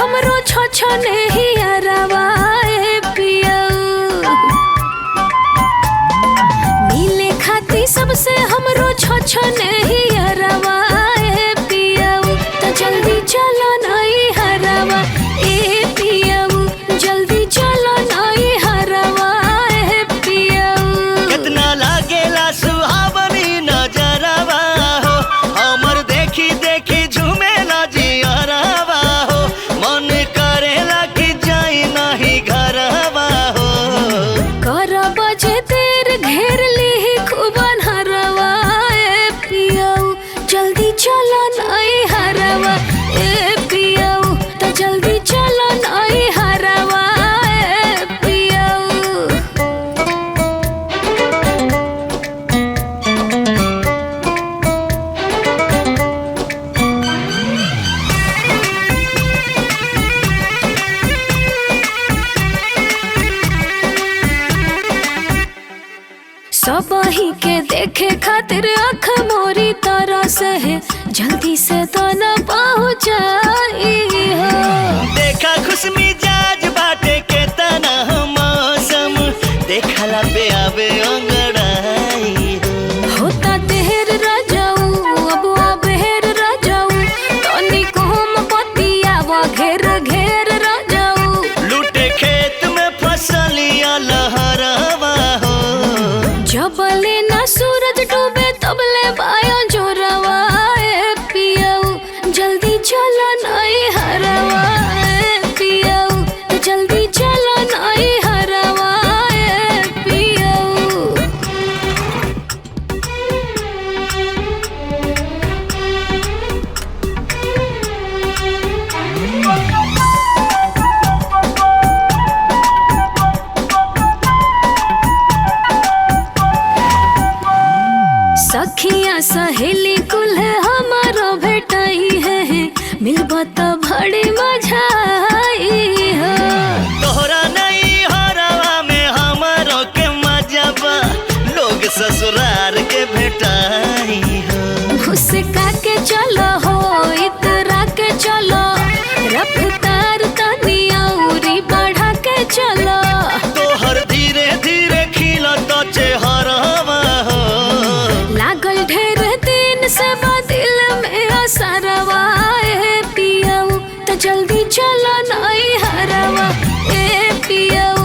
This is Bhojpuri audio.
हमरो छछने ही अरवा पियऊ मिले खाती सबसे हमरो छछने ही अरवा पियऊ तो जल्दी चलो नई हरवा ए पियऊ जल्दी चलो नई हरवा पियऊ कितना लागेला सुहावनी नजरवा हो हमर देखी देखी झूमेला जियरवा हो मन करेला कि जाई नहीं घरवा हो कर बजे तेर घेर ली खूब हरवा पियऊ जल्दी चलो नई हरवा ए पियऊ तो जल्दी चलो नई हरवा पियऊ सब ही के देखे खातिर आँख मोरी तरह से है जल्दी से तो न पहुँचाई हो देखा खुश मिजाज बाटे के तना मौसम देखला पे आवे अंगड़ाई हो होता देर रजाऊ अब बेर रजाऊ तनी कोम पतिया वा घेर घेर रजाऊ लूटे खेत में फसलिया लहरवा हो जबले ना सूरज डूबे तबले बायो जोरवा पियऊ जल्दी चलो नई हरवा पियऊ जल्दी चलो नई हरवा पियऊ सखिया सहेली कुल हमारो भेटाई है मिलबा तो बड़ी मजा आई हो तोहरा नहीं हरवा में हमारो के मजबा लोग ससुरार के भेटाई हो मुस्का के चलो हो इतरा के चलो रफ्तार तनी औरी बढ़ा के चलो तोहर धीरे धीरे खिला तो चेहरवा हो लागल ढेर दिन से दिल में असरवा पियऊ तो जल्दी चलो नई हरवा ए पियऊ